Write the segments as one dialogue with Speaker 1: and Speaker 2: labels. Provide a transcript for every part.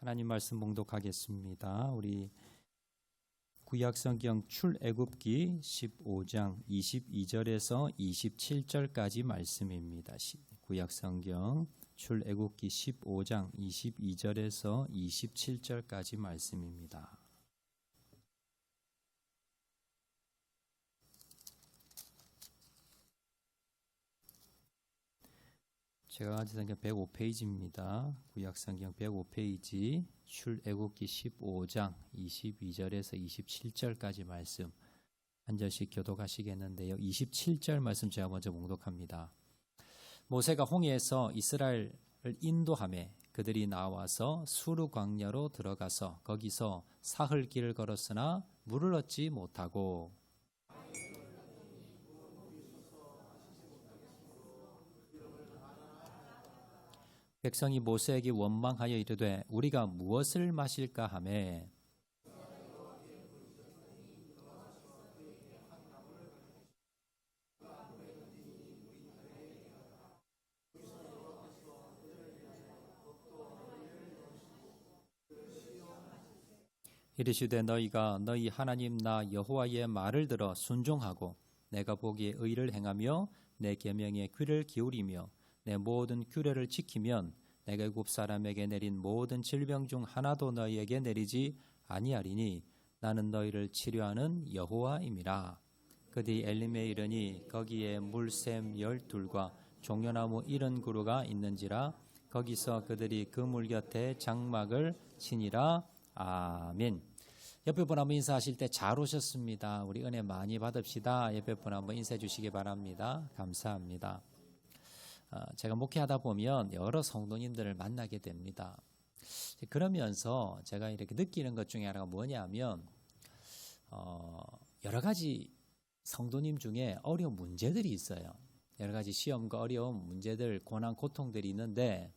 Speaker 1: 하나님 말씀 봉독하겠습니다. 우리 구약성경 출애굽기 15장 22절에서 27절까지 말씀입니다. 구약성경 출애굽기 15장 22절에서 27절까지 말씀입니다. 제가 가진 성경 105페이지입니다. 구약성경 105페이지 출애굽기 15장 22절에서 27절까지 말씀 한 절씩 교독하시겠는데요. 27절 말씀 제가 먼저 봉독합니다. 모세가 홍해에서 이스라엘을 인도하매 그들이 나와서 수르 광야로 들어가서 거기서 사흘 길을 걸었으나 물을 얻지 못하고 백성이 모세에게 원망하여 이르되 우리가 무엇을 마실까 하매 이르시되 너희가 너희 하나님 나 여호와의 말을 들어 순종하고 내가 보기에 의를 행하며 내 계명에 귀를 기울이며 내 모든 규례를 지키면 내가 애굽 사람에게 내린 모든 질병 중 하나도 너희에게 내리지 아니하리니 나는 너희를 치료하는 여호와임이라. 그들이 엘림에 이르니 거기에 물샘 12과 종려나무 70그루가 있는지라. 거기서 그들이 그 물 곁에 장막을 치니라. 아멘. 옆에 분 한번 인사하실 때 잘 오셨습니다. 우리 은혜 많이 받읍시다. 옆에 분 한번 인사해 주시기 바랍니다. 감사합니다. 제가 목회하다 보면 여러 성도님들을 만나게 됩니다. 그러면서 제가 이렇게 느끼는 것 중에 하나가 뭐냐면 여러 가지 성도님 중에 어려운 문제들이 있어요. 여러 가지 시험과 어려운 문제들, 고난, 고통들이 있는데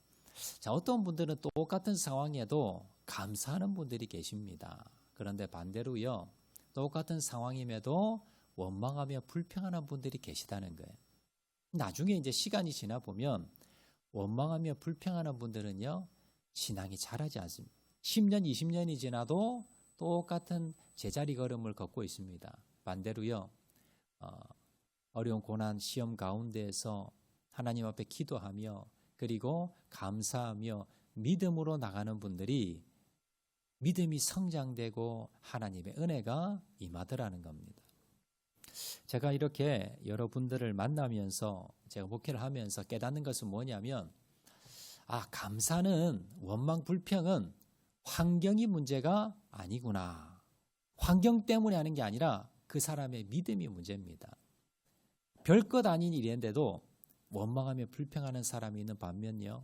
Speaker 1: 어떤 분들은 똑같은 상황에도 감사하는 분들이 계십니다. 그런데 반대로요, 똑같은 상황임에도 원망하며 불평하는 분들이 계시다는 거예요. 나중에 이제 시간이 지나 보면 원망하며 불평하는 분들은요, 신앙이 자라지 않습니다. 10년, 20년이 지나도 똑같은 제자리 걸음을 걷고 있습니다. 반대로요, 어려운 고난, 시험 가운데에서 하나님 앞에 기도하며 그리고 감사하며 믿음으로 나가는 분들이 믿음이 성장되고 하나님의 은혜가 임하더라는 겁니다. 제가 이렇게 여러분들을 만나면서 제가 목회를 하면서 깨닫는 것은 뭐냐면 감사는 원망 불평은 환경이 문제가 아니구나. 환경 때문에 하는 게 아니라 그 사람의 믿음이 문제입니다. 별것 아닌 일인데도 원망하며 불평하는 사람이 있는 반면요,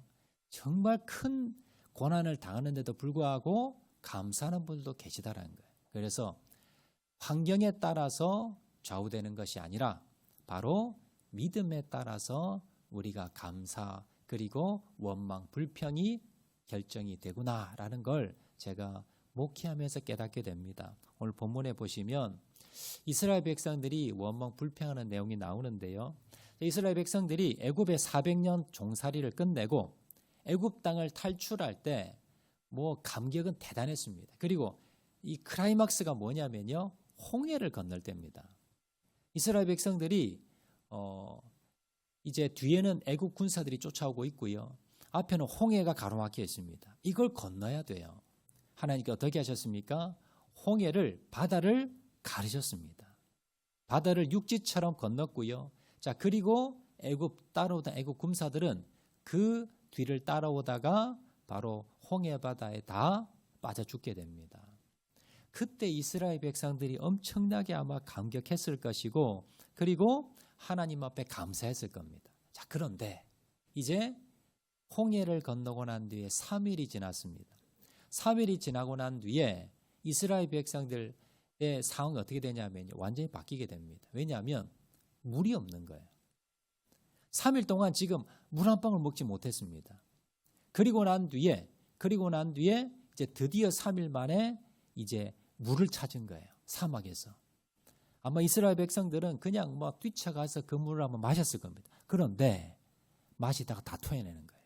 Speaker 1: 정말 큰 고난을 당하는데도 불구하고 감사하는 분들도 계시다라는 거예요. 그래서 환경에 따라서 좌우되는 것이 아니라 바로 믿음에 따라서 우리가 감사 그리고 원망, 불평이 결정이 되구나라는 걸 제가 목회하면서 깨닫게 됩니다. 오늘 본문에 보시면 이스라엘 백성들이 원망, 불평하는 내용이 나오는데요. 이스라엘 백성들이 애굽의 400년 종살이를 끝내고 애굽 땅을 탈출할 때 감격은 대단했습니다. 그리고 이 클라이막스가 뭐냐면요, 홍해를 건널 때입니다. 이스라엘 백성들이 이제 뒤에는 애굽 군사들이 쫓아오고 있고요. 앞에는 홍해가 가로막혀 있습니다. 이걸 건너야 돼요. 하나님께 어떻게 하셨습니까? 홍해를, 바다를 가르셨습니다. 바다를 육지처럼 건넜고요. 자, 그리고 따라오던 애굽 군사들은 그 뒤를 따라오다가 바로 홍해 바다에 다 빠져 죽게 됩니다. 그때 이스라엘 백성들이 엄청나게 아마 감격했을 것이고 그리고 하나님 앞에 감사했을 겁니다. 자, 그런데 이제 홍해를 건너고 난 뒤에 3일이 지났습니다. 3일이 지나고 난 뒤에 이스라엘 백성들의 상황이 어떻게 되냐면 완전히 바뀌게 됩니다. 왜냐하면 물이 없는 거예요. 3일 동안 지금 물 한 방울 먹지 못했습니다. 그리고 난 뒤에 이제 드디어 3일 만에 이제 물을 찾은 거예요. 사막에서. 아마 이스라엘 백성들은 그냥 뛰쳐가서 그 물을 한번 마셨을 겁니다. 그런데 마시다가 다 토해내는 거예요.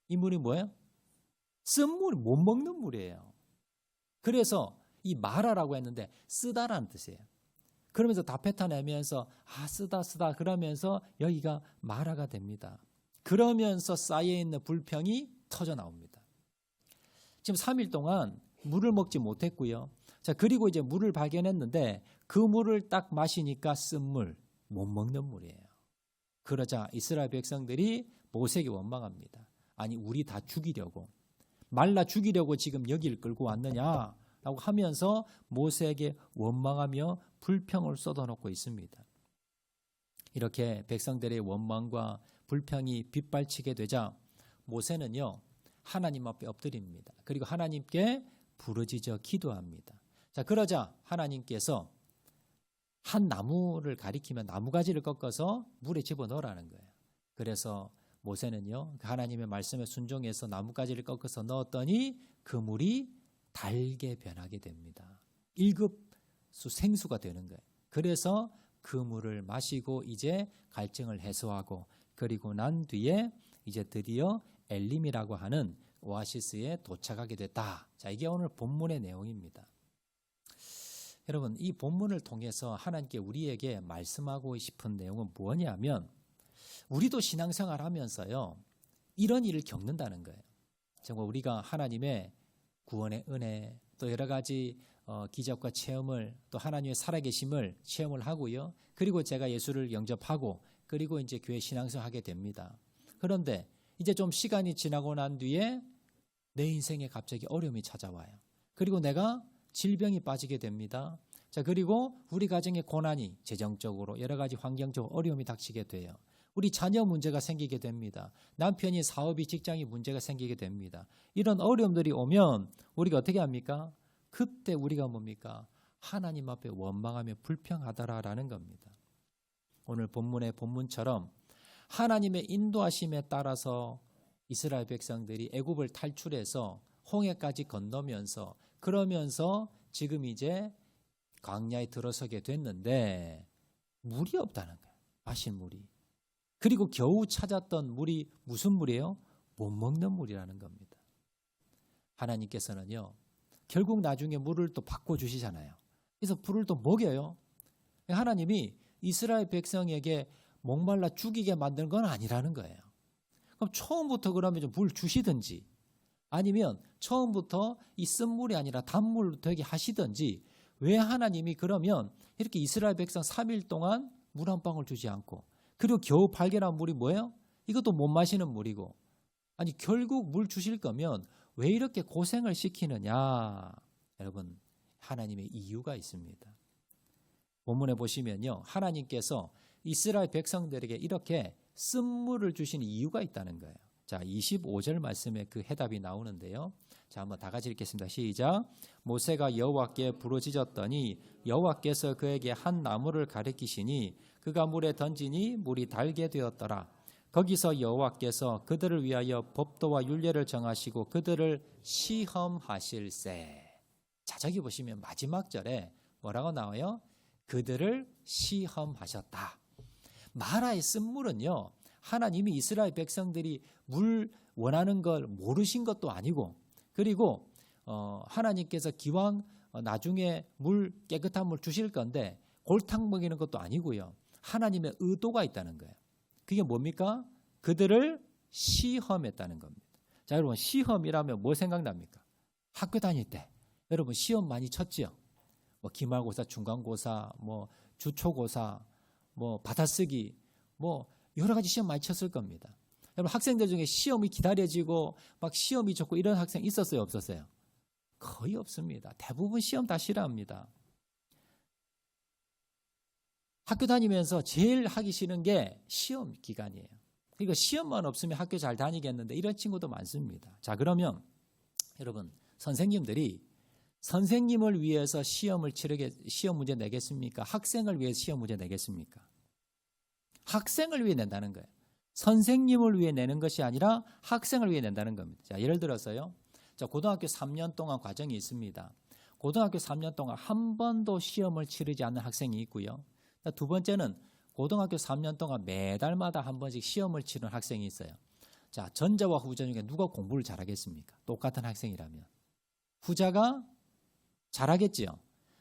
Speaker 1: 이 물이 뭐예요? 쓴 물, 못 먹는 물이에요. 그래서 이 마라라고 했는데 쓰다라는 뜻이에요. 그러면서 다 뱉어내면서 쓰다 그러면서 여기가 마라가 됩니다. 그러면서 쌓여있는 불평이 터져 나옵니다. 지금 3일 동안 물을 먹지 못했고요. 자, 그리고 이제 물을 발견했는데 그 물을 딱 마시니까 쓴 물, 못 먹는 물이에요. 그러자 이스라엘 백성들이 모세에게 원망합니다. 아니, 우리 다 죽이려고, 말라 죽이려고 지금 여기를 끌고 왔느냐라고 하면서 모세에게 원망하며 불평을 쏟아놓고 있습니다. 이렇게 백성들의 원망과 불평이 빗발치게 되자 모세는요, 하나님 앞에 엎드립니다. 그리고 하나님께 부르짖어 기도합니다. 자, 그러자 하나님께서 한 나무를 가리키며 나무가지를 꺾어서 물에 집어넣으라는 거예요. 그래서 모세는요, 하나님의 말씀에 순종해서 나무가지를 넣었더니 그 물이 달게 변하게 됩니다. 1급수 생수가 되는 거예요. 그래서 그 물을 마시고 이제 갈증을 해소하고, 그리고 난 뒤에 이제 드디어 엘림이라고 하는 오아시스에 도착하게 됐다. 자, 이게 오늘 본문의 내용입니다. 여러분, 이 본문을 통해서 하나님께 우리에게 말씀하고 싶은 내용은 뭐냐면, 우리도 신앙생활 하면서요, 이런 일을 겪는다는 거예요. 정말 우리가 하나님의 구원의 은혜, 또 여러 가지 기적과 체험을, 또 하나님의 살아계심을 체험을 하고요. 그리고 제가 예수를 영접하고, 그리고 이제 교회 신앙생활 하게 됩니다. 그런데 이제 좀 시간이 지나고 난 뒤에 내 인생에 갑자기 어려움이 찾아와요. 그리고 내가 질병이 빠지게 됩니다. 자, 그리고 우리 가정의 고난이 재정적으로 여러 가지 환경적으로 어려움이 닥치게 돼요. 우리 자녀 문제가 생기게 됩니다. 남편이 사업이 직장이 문제가 생기게 됩니다. 이런 어려움들이 오면 우리가 어떻게 합니까? 그때 우리가 뭡니까? 하나님 앞에 원망하며 불평하더라라는 겁니다. 오늘 본문의 본문처럼 하나님의 인도하심에 따라서 이스라엘 백성들이 애굽을 탈출해서 홍해까지 건너면서, 그러면서 지금 이제 광야에 들어서게 됐는데 물이 없다는 거예요. 마실 물이. 그리고 겨우 찾았던 물이 무슨 물이에요? 못 먹는 물이라는 겁니다. 하나님께서는요, 결국 나중에 물을 또 바꿔주시잖아요. 그래서 불을 또 먹여요. 하나님이 이스라엘 백성에게 목말라 죽이게 만드는 건 아니라는 거예요. 그럼 처음부터 그러면 좀 물 주시든지, 아니면 처음부터 이 쓴물이 아니라 단물로 되게 하시든지, 왜 하나님이 그러면 이렇게 이스라엘 백성 3일 동안 물 한 방울 주지 않고, 그리고 겨우 발견한 물이 뭐예요? 이것도 못 마시는 물이고, 아니 결국 물 주실 거면 왜 이렇게 고생을 시키느냐? 여러분, 하나님의 이유가 있습니다. 본문에 보시면요, 하나님께서 이스라엘 백성들에게 이렇게 쓴물을 주신 이유가 있다는 거예요. 자, 25절 말씀에 그 해답이 나오는데요. 자, 한번 다 같이 읽겠습니다. 시작. 모세가 여호와께 부르짖었더니 여호와께서 그에게 한 나무를 가리키시니 그가 물에 던지니 물이 달게 되었더라. 거기서 여호와께서 그들을 위하여 법도와 율례를 정하시고 그들을 시험하실세. 자, 저기 보시면 마지막 절에 뭐라고 나와요? 그들을 시험하셨다. 마라의 쓴물은요, 하나님이 이스라엘 백성들이 물 원하는 걸 모르신 것도 아니고, 그리고 하나님께서 기왕 나중에 물, 깨끗한 물 주실 건데 골탕 먹이는 것도 아니고요. 하나님의 의도가 있다는 거예요. 그게 뭡니까? 그들을 시험했다는 겁니다. 자, 여러분, 시험이라면 뭐 생각납니까? 학교 다닐 때 여러분 시험 많이 쳤지요? 뭐 기말고사, 중간고사, 뭐 주초고사, 뭐 받아쓰기, 뭐 여러 가지 시험 많이 쳤을 겁니다. 여러분, 학생들 중에 시험이 기다려지고 막 시험이 좋고 이런 학생 있었어요, 없었어요? 거의 없습니다. 대부분 시험 다 싫어합니다. 학교 다니면서 제일 하기 싫은 게 시험 기간이에요. 그러니까 시험만 없으면 학교 잘 다니겠는데 이런 친구도 많습니다. 자, 그러면 여러분, 선생님들이 선생님을 위해서 시험 문제 내겠습니까? 학생을 위해서 시험 문제 내겠습니까? 학생을 위해 낸다는 거예요. 선생님을 위해 내는 것이 아니라 학생을 위해 낸다는 겁니다. 자, 예를 들어서요. 자, 고등학교 3년 동안 과정이 있습니다. 고등학교 3년 동안 한 번도 시험을 치르지 않는 학생이 있고요. 두 번째는 고등학교 3년 동안 매달마다 한 번씩 시험을 치르는 학생이 있어요. 자, 전자와 후자 중에 누가 공부를 잘하겠습니까? 똑같은 학생이라면. 후자가 잘하겠지요.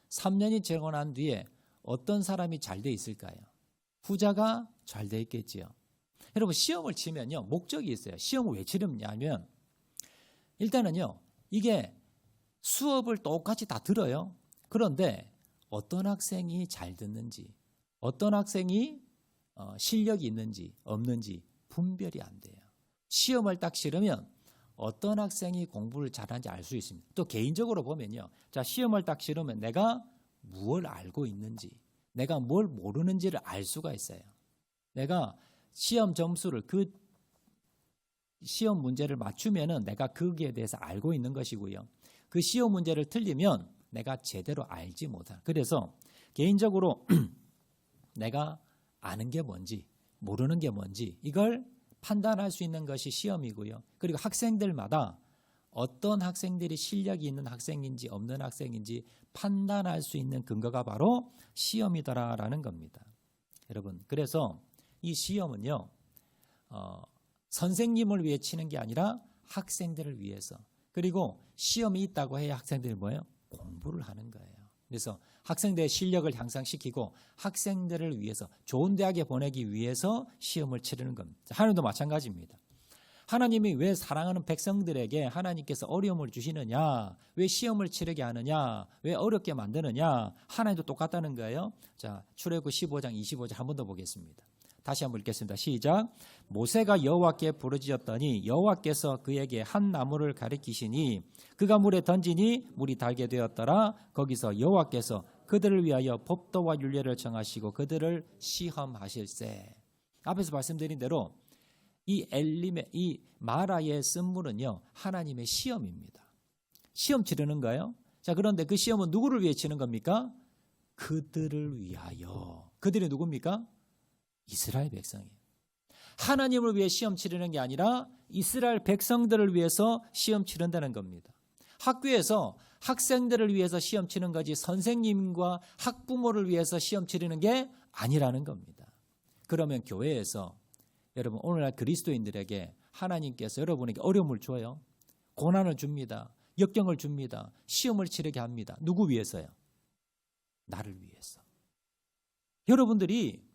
Speaker 1: 3년이 지나고 난 뒤에 어떤 사람이 잘 돼 있을까요? 후자가 잘 돼 있겠지요. 여러분, 시험을 치면요, 목적이 있어요. 시험을 왜 치느냐면, 일단은요, 이게 수업을 똑같이 다 들어요. 그런데 어떤 학생이 잘 듣는지, 어떤 학생이 실력이 있는지 없는지 분별이 안 돼요. 시험을 딱 치르면 어떤 학생이 공부를 잘하는지 알 수 있습니다. 또 개인적으로 보면요, 자, 시험을 딱 치르면 내가 무엇을 알고 있는지, 내가 뭘 모르는지를 알 수가 있어요. 내가 시험 점수를, 그 시험 문제를 맞추면은 내가 거기에 대해서 알고 있는 것이고요. 그 시험 문제를 틀리면 내가 제대로 알지 못하는. 그래서 개인적으로 내가 아는 게 뭔지 모르는 게 뭔지 이걸 판단할 수 있는 것이 시험이고요. 그리고 학생들마다 어떤 학생들이 실력이 있는 학생인지 없는 학생인지 판단할 수 있는 근거가 바로 시험이다라는 겁니다. 여러분, 그래서 이 시험은요, 선생님을 위해 치는 게 아니라 학생들을 위해서. 그리고 시험이 있다고 해야 학생들이 뭐예요? 공부를 하는 거예요. 그래서 학생들의 실력을 향상시키고 학생들을 위해서 좋은 대학에 보내기 위해서 시험을 치르는 겁니다. 하나님도 마찬가지입니다. 하나님이 왜 사랑하는 백성들에게 하나님께서 어려움을 주시느냐, 왜 시험을 치르게 하느냐, 왜 어렵게 만드느냐, 하나님도 똑같다는 거예요. 자, 출애굽 15장 25절 한 번 더 보겠습니다. 다시 한번 읽겠습니다. 시작. 모세가 여호와께 부르짖었더니 여호와께서 그에게 한 나무를 가리키시니 그가 물에 던지니 물이 달게 되었더라. 거기서 여호와께서 그들을 위하여 법도와 율례를 정하시고 그들을 시험하실세. 앞에서 말씀드린 대로 이 마라의 쓴물은요, 하나님의 시험입니다. 시험 치르는 거예요. 자, 그런데 그 시험은 누구를 위해 치는 겁니까? 그들을 위하여. 그들이 누굽니까? 이스라엘 백성이에요. 하나님을 위해 시험 치르는 게 아니라 이스라엘 백성들을 위해서 시험 치른다는 겁니다. 학교에서 학생들을 위해서 시험 치는 거지 선생님과 학부모를 위해서 시험 치르는 게 아니라는 겁니다. 그러면 교회에서 여러분, 오늘날 그리스도인들에게 하나님께서 여러분에게 어려움을 줘요. 고난을 줍니다. 역경을 줍니다. 시험을 치르게 합니다. 누구 위해서요? 나를 위해서. 여러분들이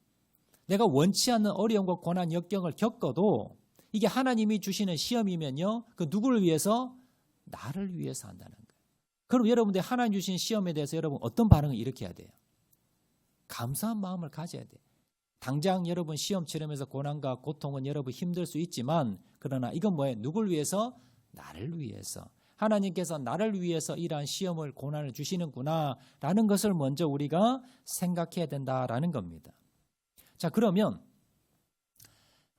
Speaker 1: 내가 원치 않는 어려움과 고난, 역경을 겪어도 이게 하나님이 주시는 시험이면요, 그 누구를 위해서? 나를 위해서 한다는 거예요. 그럼 여러분들 하나님 주신 시험에 대해서 여러분 어떤 반응을 일으켜야 돼요? 감사한 마음을 가져야 돼요. 당장 여러분 시험 치르면서 고난과 고통은 여러분 힘들 수 있지만, 그러나 이건 뭐예요? 누굴 위해서? 나를 위해서. 하나님께서 나를 위해서 이러한 시험을, 고난을 주시는구나 라는 것을 먼저 우리가 생각해야 된다라는 겁니다. 자, 그러면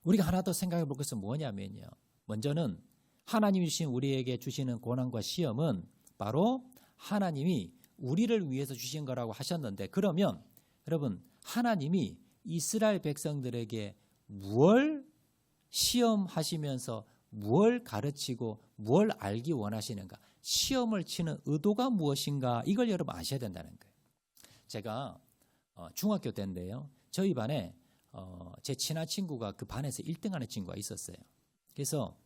Speaker 1: 우리가 하나 더 생각해 볼 것은 뭐냐면요, 먼저는 하나님이 주신 우리에게 주시는 고난과 시험은 바로 하나님이 우리를 위해서 주신 거라고 하셨는데, 그러면 여러분, 하나님이 이스라엘 백성들에게 무엇을 시험하시면서 무엇을 가르치고 무엇을 알기 원하시는가, 시험을 치는 의도가 무엇인가, 이걸 여러분 아셔야 된다는 거예요. 제가 중학교 때인데요, 저희 반에 제 친한 친구가 그 반에서 1등하는 친구가 있었어요. 그래서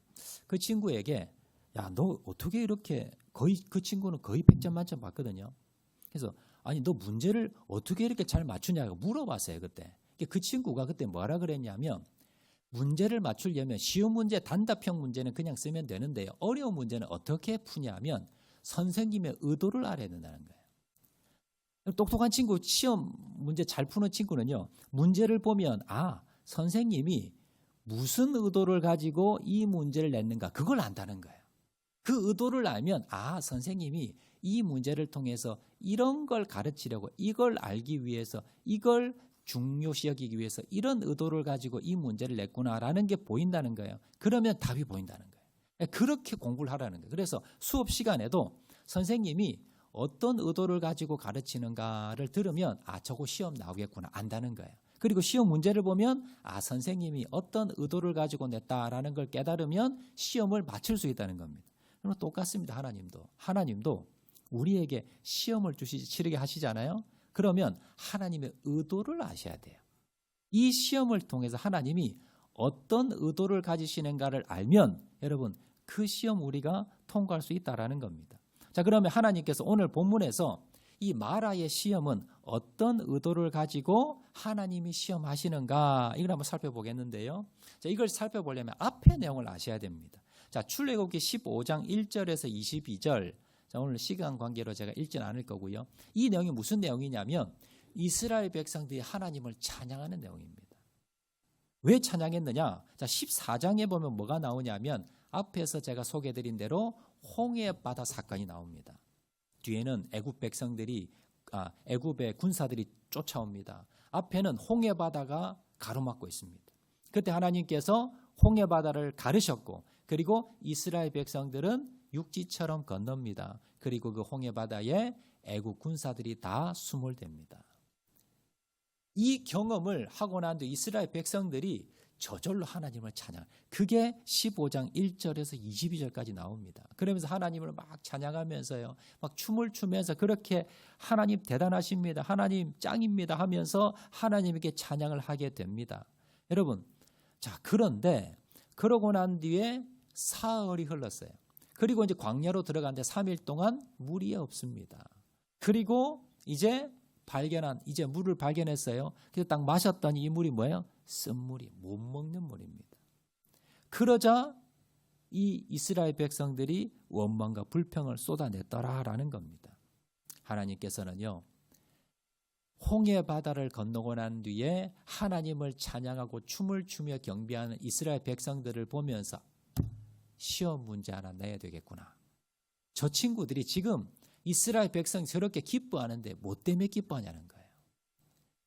Speaker 1: 그 친구에게 야, 너 어떻게 이렇게, 거의 그 친구는 거의 100점 만점 받거든요. 그래서 아니, 너 문제를 어떻게 이렇게 잘 맞추냐고 물어봤어요, 그때. 그 친구가 그때 뭐라 그랬냐면, 문제를 맞추려면 쉬운 문제, 단답형 문제는 그냥 쓰면 되는데요, 어려운 문제는 어떻게 푸냐면 선생님의 의도를 알아야 된다는 거예요. 똑똑한 친구, 시험 문제 잘 푸는 친구는요, 문제를 보면 선생님이 무슨 의도를 가지고 이 문제를 냈는가, 그걸 안다는 거예요. 그 의도를 알면 선생님이 이 문제를 통해서 이런 걸 가르치려고, 이걸 알기 위해서, 이걸 중요시 여기기 위해서 이런 의도를 가지고 이 문제를 냈구나라는 게 보인다는 거예요. 그러면 답이 보인다는 거예요. 그렇게 공부를 하라는 거예요. 그래서 수업 시간에도 선생님이 어떤 의도를 가지고 가르치는가를 들으면 저거 시험 나오겠구나 안다는 거예요. 그리고 시험 문제를 보면 선생님이 어떤 의도를 가지고 냈다라는 걸 깨달으면 시험을 맞출 수 있다는 겁니다. 그럼 똑같습니다. 하나님도 우리에게 시험을 치르게 하시잖아요. 그러면 하나님의 의도를 아셔야 돼요. 이 시험을 통해서 하나님이 어떤 의도를 가지시는가를 알면 여러분 그 시험 우리가 통과할 수 있다라는 겁니다. 자, 그러면 하나님께서 오늘 본문에서 이 마라의 시험은 어떤 의도를 가지고 하나님이 시험하시는가 이걸 한번 살펴보겠는데요. 자, 이걸 살펴보려면 앞의 내용을 아셔야 됩니다. 자, 출애굽기 15장 1절에서 22절. 자, 오늘 시간 관계로 제가 읽지는 않을 거고요. 이 내용이 무슨 내용이냐면 이스라엘 백성들이 하나님을 찬양하는 내용입니다. 왜 찬양했느냐? 자, 14장에 보면 뭐가 나오냐면 앞에서 제가 소개해드린 대로 홍해바다 사건이 나옵니다. 뒤에는 애굽 백성들이 애굽의 군사들이 쫓아옵니다. 앞에는 홍해바다가 가로막고 있습니다. 그때 하나님께서 홍해바다를 가르셨고 그리고 이스라엘 백성들은 육지처럼 건넙니다. 그리고 그 홍해바다에 애굽 군사들이 다 숨을 댑니다. 이 경험을 하고 난 뒤 이스라엘 백성들이 저절로 하나님을 찬양. 그게 15장 1절에서 22절까지 나옵니다. 그러면서 하나님을 막 찬양하면서요. 막 춤을 추면서 그렇게 하나님 대단하십니다. 하나님 짱입니다 하면서 하나님에게 찬양을 하게 됩니다. 여러분, 자, 그런데 그러고 난 뒤에 사흘이 흘렀어요. 그리고 이제 광야로 들어갔는데 3일 동안 물이 없습니다. 그리고 이제 물을 발견했어요. 그래서 딱 마셨더니 이 물이 뭐예요? 쓴물이, 못 먹는 물입니다. 그러자 이 이스라엘 백성들이 원망과 불평을 쏟아냈더라라는 겁니다. 하나님께서는요, 홍해 바다를 건너고 난 뒤에 하나님을 찬양하고 춤을 추며 경배하는 이스라엘 백성들을 보면서 시험 문제 하나 내야 되겠구나. 저 친구들이 지금 이스라엘 백성이 저렇게 기뻐하는데 뭐 때문에 기뻐하냐는 거예요.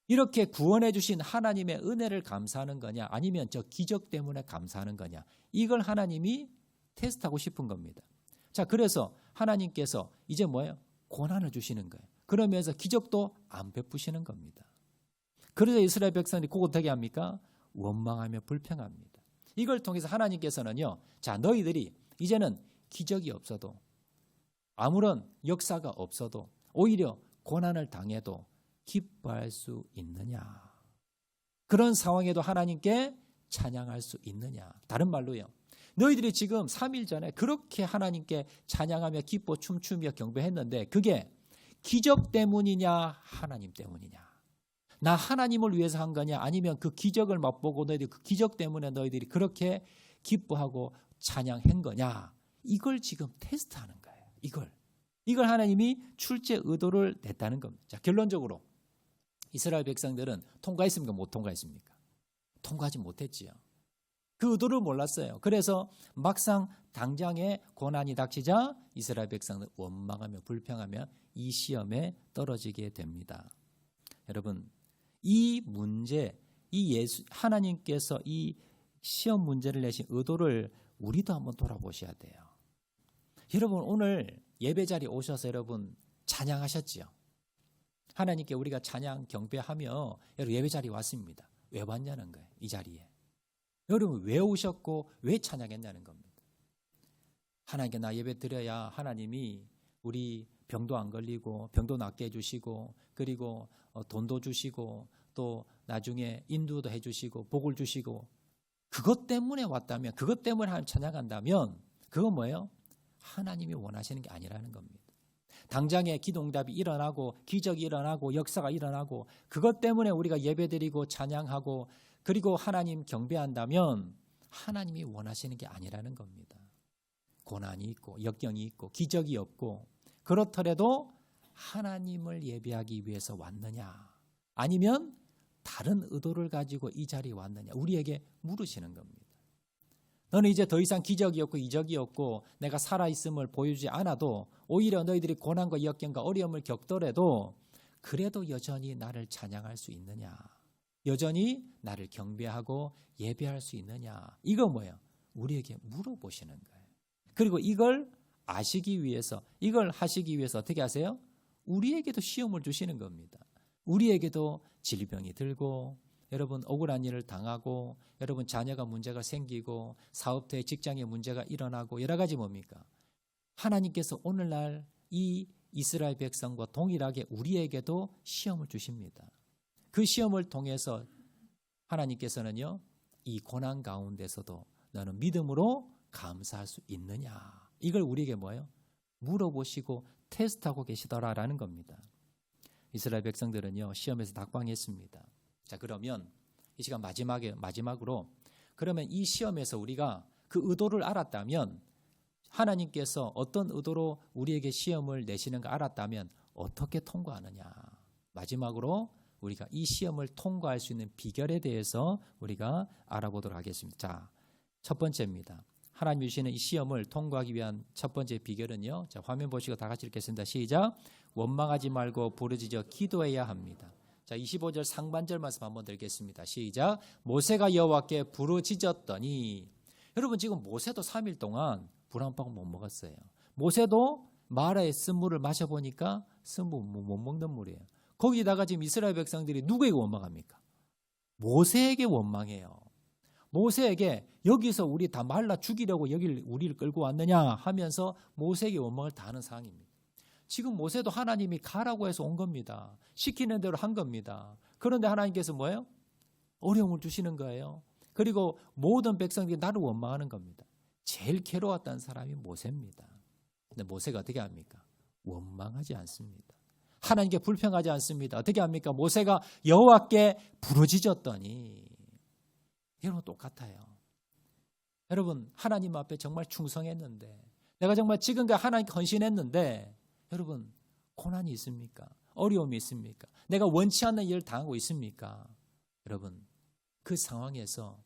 Speaker 1: 이렇게 구원해 주신 하나님의 은혜를 감사하는 거냐 아니면 저 기적 때문에 감사하는 거냐, 이걸 하나님이 테스트하고 싶은 겁니다. 자, 그래서 하나님께서 이제 뭐예요? 고난을 주시는 거예요. 그러면서 기적도 안 베푸시는 겁니다. 그래서 이스라엘 백성들이 그거 어떻게 합니까? 원망하며 불평합니다. 이걸 통해서 하나님께서는요, 자, 너희들이 이제는 기적이 없어도 아무런 역사가 없어도 오히려 고난을 당해도 기뻐할 수 있느냐? 그런 상황에도 하나님께 찬양할 수 있느냐? 다른 말로요, 너희들이 지금 3일 전에 그렇게 하나님께 찬양하며 기뻐 춤추며 경배했는데 그게 기적 때문이냐 하나님 때문이냐? 나 하나님을 위해서 한 거냐 아니면 그 기적을 맛보고 너희들이 그 기적 때문에 너희들이 그렇게 기뻐하고 찬양한 거냐? 이걸 지금 테스트하는 거예요. 이걸 하나님이 출제 의도를 냈다는 겁니다. 자, 결론적으로 이스라엘 백성들은 통과했습니까? 못 통과했습니까? 통과하지 못했지요. 그 의도를 몰랐어요. 그래서 막상 당장에 고난이 닥치자 이스라엘 백성들 원망하며 불평하며 이 시험에 떨어지게 됩니다. 여러분, 이 문제, 하나님께서 이 시험 문제를 내신 의도를 우리도 한번 돌아보셔야 돼요. 여러분, 오늘 예배 자리에 오셔서 여러분 찬양하셨지요? 하나님께 우리가 찬양 경배하며 여러분 예배 자리에 왔습니다. 왜 왔냐는 거예요. 이 자리에. 여러분 왜 오셨고 왜 찬양했냐는 겁니다. 하나님께 나 예배 드려야 하나님이 우리 병도 안 걸리고 병도 낫게 해주시고 그리고 돈도 주시고 또 나중에 인도도 해주시고 복을 주시고, 그것 때문에 왔다면, 그것 때문에 하나님 찬양한다면 그건 뭐예요? 하나님이 원하시는 게 아니라는 겁니다. 당장에 기도응답이 일어나고 기적이 일어나고 역사가 일어나고 그것 때문에 우리가 예배드리고 찬양하고 그리고 하나님 경배한다면 하나님이 원하시는 게 아니라는 겁니다. 고난이 있고 역경이 있고 기적이 없고 그렇더라도 하나님을 예배하기 위해서 왔느냐 아니면 다른 의도를 가지고 이 자리에 왔느냐 우리에게 물으시는 겁니다. 너는 이제 더 이상 기적이 없고 이적이 없고 내가 살아있음을 보여주지 않아도 오히려 너희들이 고난과 역경과 어려움을 겪더라도 그래도 여전히 나를 찬양할 수 있느냐, 여전히 나를 경배하고 예배할 수 있느냐, 이거 뭐예요? 우리에게 물어보시는 거예요. 그리고 이걸 아시기 위해서, 이걸 하시기 위해서 어떻게 하세요? 우리에게도 시험을 주시는 겁니다. 우리에게도 질병이 들고 여러분 억울한 일을 당하고 여러분 자녀가 문제가 생기고 사업터에 직장에 문제가 일어나고 여러 가지 뭡니까? 하나님께서 오늘날 이 이스라엘 백성과 동일하게 우리에게도 시험을 주십니다. 그 시험을 통해서 하나님께서는요 이 고난 가운데서도 너는 믿음으로 감사할 수 있느냐? 이걸 우리에게 뭐예요? 물어보시고 테스트하고 계시더라라는 겁니다. 이스라엘 백성들은요, 시험에서 낙방했습니다. 자, 그러면 이 시간 마지막으로 그러면 이 시험에서 우리가 그 의도를 알았다면, 하나님께서 어떤 의도로 우리에게 시험을 내시는가 알았다면 어떻게 통과하느냐? 마지막으로 우리가 이 시험을 통과할 수 있는 비결에 대해서 우리가 알아보도록 하겠습니다. 자, 첫 번째입니다. 하나님 주시는 이 시험을 통과하기 위한 첫 번째 비결은요. 자, 화면 보시고 다 같이 읽겠습니다. 시작. 원망하지 말고 부르짖어 기도해야 합니다. 자, 25절 상반절 말씀 한번 드리겠습니다. 시작. 모세가 여호와께 부르짖었더니, 여러분 지금 모세도 3일 동안 물 한 방울 못 먹었어요. 모세도 마라의 쓴물을 마셔보니까 쓴물 못 먹는 물이에요. 거기다가 지금 이스라엘 백성들이 누구에게 원망합니까? 모세에게 원망해요. 모세에게 여기서 우리 다 말라 죽이려고 여기 우리를 끌고 왔느냐 하면서 모세에게 원망을 다 하는 상황입니다. 지금 모세도 하나님이 가라고 해서 온 겁니다. 시키는 대로 한 겁니다. 그런데 하나님께서 뭐예요? 어려움을 주시는 거예요. 그리고 모든 백성들이 나를 원망하는 겁니다. 제일 괴로웠던 사람이 모세입니다. 근데 모세가 어떻게 합니까? 원망하지 않습니다. 하나님께 불평하지 않습니다. 어떻게 합니까? 모세가 여호와께 부르짖었더니, 여러분 똑같아요. 여러분 하나님 앞에 정말 충성했는데, 내가 정말 지금까지 하나님께 헌신했는데, 여러분 고난이 있습니까? 어려움이 있습니까? 내가 원치 않는 일을 당하고 있습니까? 여러분 그 상황에서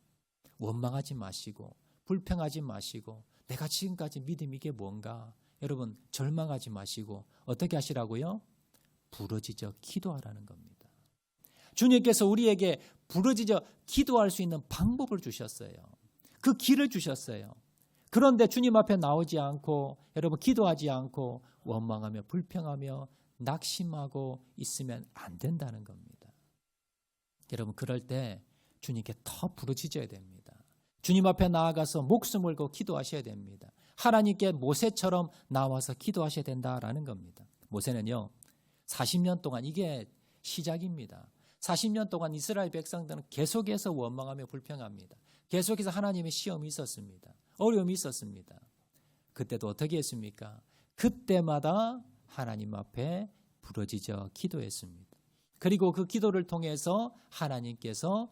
Speaker 1: 원망하지 마시고 불평하지 마시고 내가 지금까지 믿음이 이게 뭔가, 여러분 절망하지 마시고 어떻게 하시라고요? 부르짖어 기도하라는 겁니다. 주님께서 우리에게 부르짖어 기도할 수 있는 방법을 주셨어요. 그 길을 주셨어요. 그런데 주님 앞에 나오지 않고, 여러분 기도하지 않고 원망하며 불평하며 낙심하고 있으면 안 된다는 겁니다. 여러분 그럴 때 주님께 더 부르짖어야 됩니다. 주님 앞에 나아가서 목숨을 걸고 기도하셔야 됩니다. 하나님께 모세처럼 나와서 기도하셔야 된다라는 겁니다. 모세는요 40년 동안, 이게 시작입니다. 40년 동안 이스라엘 백성들은 계속해서 원망하며 불평합니다. 계속해서 하나님의 시험이 있었습니다. 어려움이 있었습니다. 그때도 어떻게 했습니까? 그때마다 하나님 앞에 부르짖어 기도했습니다. 그리고 그 기도를 통해서 하나님께서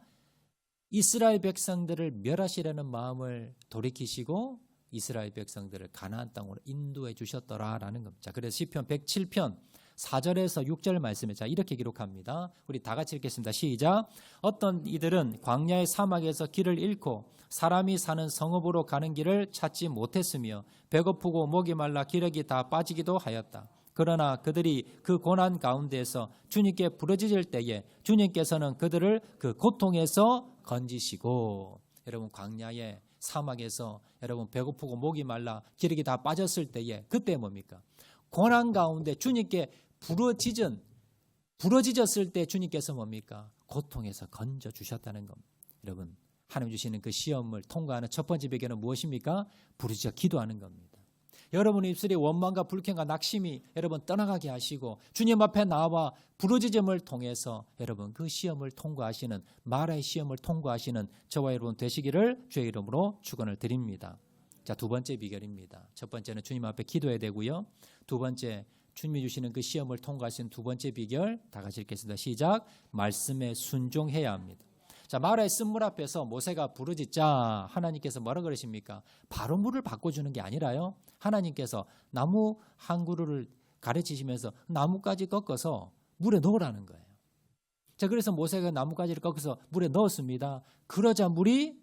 Speaker 1: 이스라엘 백성들을 멸하시려는 마음을 돌이키시고 이스라엘 백성들을 가나안 땅으로 인도해 주셨더라라는 겁니다. 그래서 시편 107편 4절에서 6절 말씀에 자 이렇게 기록합니다. 우리 다 같이 읽겠습니다. 시작. 어떤 이들은 광야의 사막에서 길을 잃고 사람이 사는 성읍으로 가는 길을 찾지 못했으며 배고프고 목이 말라 기력이 다 빠지기도 하였다. 그러나 그들이 그 고난 가운데에서 주님께 부르짖을 때에 주님께서는 그들을 그 고통에서 건지시고, 여러분 광야의 사막에서 여러분 배고프고 목이 말라 기력이 다 빠졌을 때에 그때 뭡니까? 고난 가운데 주님께 부르짖었을 때 주님께서 뭡니까? 고통에서 건져 주셨다는 겁니다. 여러분 하나님 주시는 그 시험을 통과하는 첫 번째 비결은 무엇입니까? 부르짖어 기도하는 겁니다. 여러분 입술에 원망과 불평과 낙심이 여러분 떠나가게 하시고 주님 앞에 나와 부르짖음을 통해서 여러분 그 시험을 통과하시는, 마라의 시험을 통과하시는 저와 여러분 되시기를 주의 이름으로 축원을 드립니다. 자, 두 번째 비결입니다. 첫 번째는 주님 앞에 기도해야 되고요. 두 번째, 주님이 주시는 그 시험을 통과하시는 두 번째 비결 다 같이 읽겠습니다. 시작. 말씀에 순종해야 합니다. 자, 마라의 쓴물 앞에서 모세가 부르짖자 하나님께서 뭐라 그러십니까? 바로 물을 바꿔주는 게 아니라요, 하나님께서 나무 한 그루를 가르치시면서 나무까지 꺾어서 물에 넣으라는 거예요. 자, 그래서 모세가 나무까지를 꺾어서 물에 넣었습니다. 그러자 물이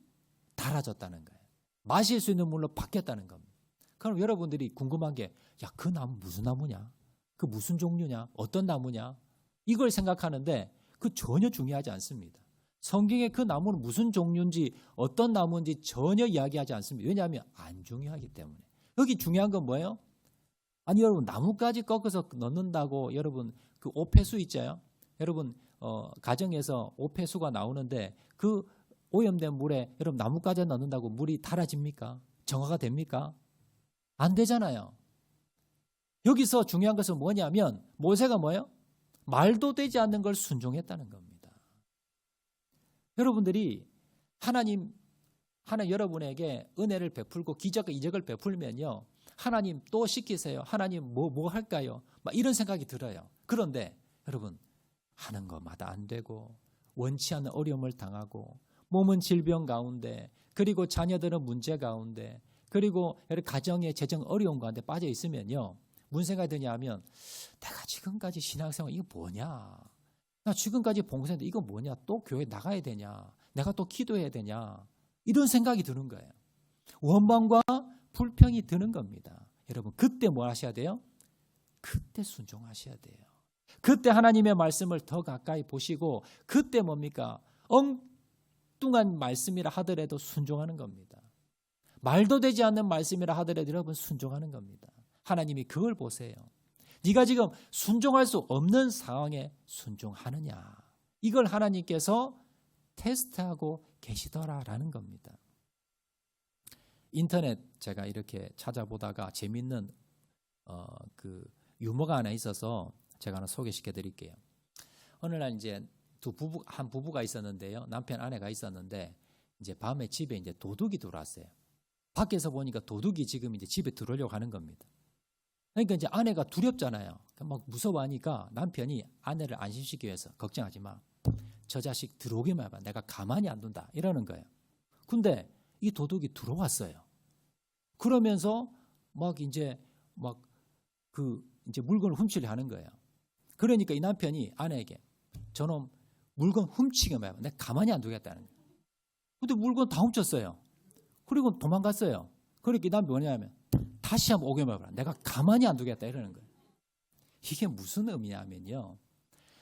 Speaker 1: 달아졌다는 거예요. 마실 수 있는 물로 바뀌었다는 겁니다. 그럼 여러분들이 궁금한 게, 야, 그 나무 무슨 나무냐? 그 무슨 종류냐? 어떤 나무냐? 이걸 생각하는데 그 전혀 중요하지 않습니다. 성경에 그 나무는 무슨 종류인지 어떤 나무인지 전혀 이야기하지 않습니다. 왜냐하면 안 중요하기 때문에. 여기 중요한 건 뭐예요? 아니 여러분 나무까지 꺾어서 넣는다고, 여러분 그 오폐수 있잖아요. 여러분 가정에서 오폐수가 나오는데 그 오염된 물에 여러분 나무까지 넣는다고 물이 달아집니까? 정화가 됩니까? 안 되잖아요. 여기서 중요한 것은 뭐냐면 모세가 뭐예요? 말도 되지 않는 걸 순종했다는 겁니다. 여러분들이 하나님 여러분에게 은혜를 베풀고 기적과 이적을 베풀면요, 하나님 또 시키세요. 하나님 뭐 할까요? 막 이런 생각이 들어요. 그런데 여러분, 하는 것마다 안 되고 원치 않는 어려움을 당하고 몸은 질병 가운데, 그리고 자녀들은 문제 가운데, 그리고 여러 가정의 재정 어려운 가운데 빠져 있으면요, 무슨 생각이 드냐면, 내가 지금까지 신앙생활 이거 뭐냐, 나 지금까지 봉사했는데 이거 뭐냐, 또 교회 나가야 되냐, 내가 또 기도해야 되냐, 이런 생각이 드는 거예요. 원망과 불평이 드는 겁니다. 여러분, 그때 뭐 하셔야 돼요? 그때 순종하셔야 돼요. 그때 하나님의 말씀을 더 가까이 보시고, 그때 뭡니까? 엉뚱한 말씀이라 하더라도 순종하는 겁니다. 말도 되지 않는 말씀이라 하더라도 여러분 순종하는 겁니다. 하나님이 그걸 보세요. 네가 지금 순종할 수 없는 상황에 순종하느냐, 이걸 하나님께서 테스트하고 계시더라라는 겁니다. 인터넷 제가 이렇게 찾아보다가 재밌는 그 유머가 하나 있어서 제가 하나 소개시켜 드릴게요. 어느 날 이제 한 부부가 있었는데요. 남편 아내가 있었는데, 이제 밤에 집에 이제 도둑이 들어왔어요. 밖에서 보니까 도둑이 지금 이제 집에 들어오려고 하는 겁니다. 그러니까 이제 아내가 두렵잖아요. 막 무서워하니까 남편이 아내를 안심시키기 위해서, 걱정하지 마, 저 자식 들어오기만 해봐, 내가 가만히 안 둔다, 이러는 거예요. 근데 이 도둑이 들어왔어요. 그러면서 이제 물건을 훔치려 하는 거예요. 그러니까 이 남편이 아내에게, 저놈 물건 훔치기만 해봐, 내가 가만히 안 두겠다는 거예요. 근데 물건 다 훔쳤어요. 그리고 도망갔어요. 그러니까 이 남편이 뭐냐면, 다시 한번 오기만 해봐, 내가 가만히 안 두겠다, 이러는 거예요. 이게 무슨 의미냐면요,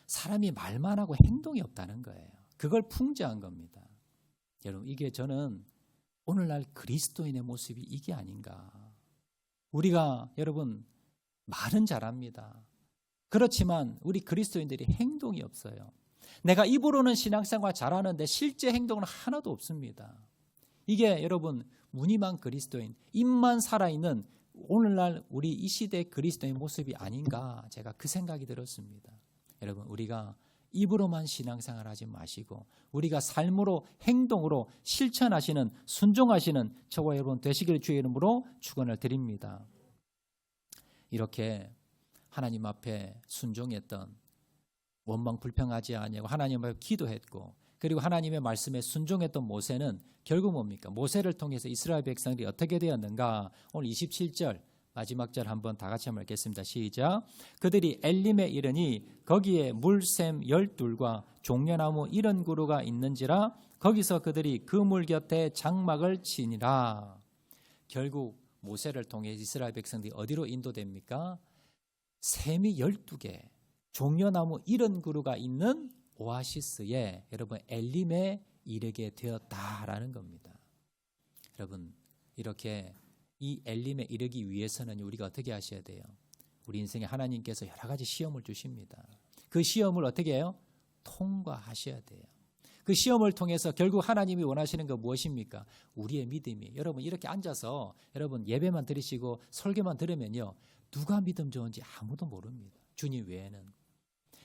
Speaker 1: 사람이 말만 하고 행동이 없다는 거예요. 그걸 풍자한 겁니다. 여러분, 이게 저는 오늘날 그리스도인의 모습이 이게 아닌가. 우리가 여러분 말은 잘합니다. 그렇지만 우리 그리스도인들이 행동이 없어요. 내가 입으로는 신앙생활 잘하는데 실제 행동은 하나도 없습니다. 이게 여러분 무늬만 그리스도인, 입만 살아있는 오늘날 우리 이 시대 그리스도인 모습이 아닌가, 제가 그 생각이 들었습니다. 여러분, 우리가 입으로만 신앙생활 하지 마시고 우리가 삶으로, 행동으로 실천하시는, 순종하시는 저와 여러분 되시기를 주의 이름으로 축원을 드립니다. 이렇게 하나님 앞에 순종했던, 원망 불평하지 아니하고 하나님 앞에 기도했고, 그리고 하나님의 말씀에 순종했던 모세는 결국 뭡니까? 모세를 통해서 이스라엘 백성들이 어떻게 되었는가? 오늘 27절 마지막 절 한번 다 같이 한번 읽겠습니다. 시작. 그들이 엘림에 이르니 거기에 물샘 12과 종려나무 70그루가 있는지라 거기서 그들이 그 물 곁에 장막을 치니라. 결국 모세를 통해 이스라엘 백성들이 어디로 인도됩니까? 샘이 12개, 종려나무 70그루가 있는 오아시스에, 여러분 엘림에 이르게 되었다라는 겁니다. 여러분, 이렇게 이 엘림에 이르기 위해서는 우리가 어떻게 하셔야 돼요? 우리 인생에 하나님께서 여러 가지 시험을 주십니다. 그 시험을 어떻게 해요? 통과하셔야 돼요. 그 시험을 통해서 결국 하나님이 원하시는 거 무엇입니까? 우리의 믿음이. 여러분 이렇게 앉아서 여러분 예배만 드리시고 설교만 들으면요, 누가 믿음 좋은지 아무도 모릅니다. 주님 외에는.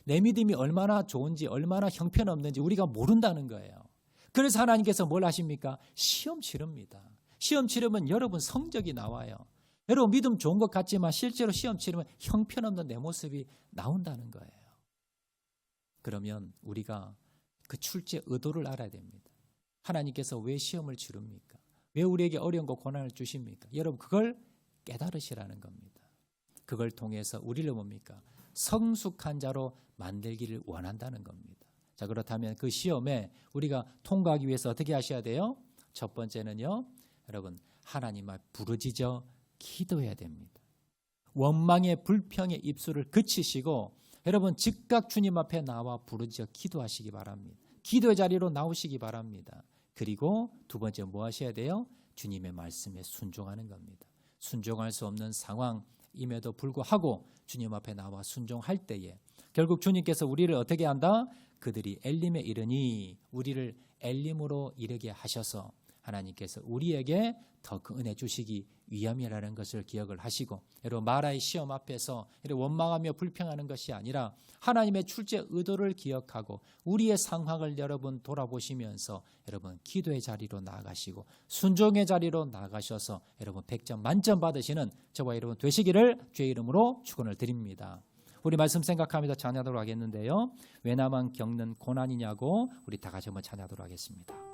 Speaker 1: 내 믿음이 얼마나 좋은지, 얼마나 형편없는지 우리가 모른다는 거예요. 그래서 하나님께서 뭘 하십니까? 시험 치릅니다. 시험 치르면 여러분 성적이 나와요. 여러분 믿음 좋은 것 같지만 실제로 시험 치르면 형편없는 내 모습이 나온다는 거예요. 그러면 우리가 그 출제 의도를 알아야 됩니다. 하나님께서 왜 시험을 치릅니까? 왜 우리에게 어려움과 고난을 주십니까? 여러분 그걸 깨달으시라는 겁니다. 그걸 통해서 우리를 뭡니까? 성숙한 자로 만들기를 원한다는 겁니다. 자, 그렇다면 그 시험에 우리가 통과하기 위해서 어떻게 하셔야 돼요? 첫 번째는요, 여러분 하나님 앞 부르짖어 기도해야 됩니다. 원망의 불평의 입술을 그치시고 여러분 즉각 주님 앞에 나와 부르짖어 기도하시기 바랍니다. 기도의 자리로 나오시기 바랍니다. 그리고 두 번째 뭐 하셔야 돼요? 주님의 말씀에 순종하는 겁니다. 순종할 수 없는 상황임에도 불구하고 주님 앞에 나와 순종할 때에 결국 주님께서 우리를 어떻게 한다? 그들이 엘림에 이르니 우리를 엘림으로 이르게 하셔서 하나님께서 우리에게 더 그 은혜 주시기 위함이라는 것을 기억을 하시고, 여러분 마라의 시험 앞에서 원망하며 불평하는 것이 아니라 하나님의 출제 의도를 기억하고 우리의 상황을 여러분 돌아보시면서 여러분 기도의 자리로 나아가시고 순종의 자리로 나아가셔서 여러분 100점 만점 받으시는 저와 여러분 되시기를 주의 이름으로 축원을 드립니다. 우리 말씀 생각하면서 찬양하도록 하겠는데요. 왜 나만 겪는 고난이냐고 우리 다 같이 한번 찬양하도록 하겠습니다.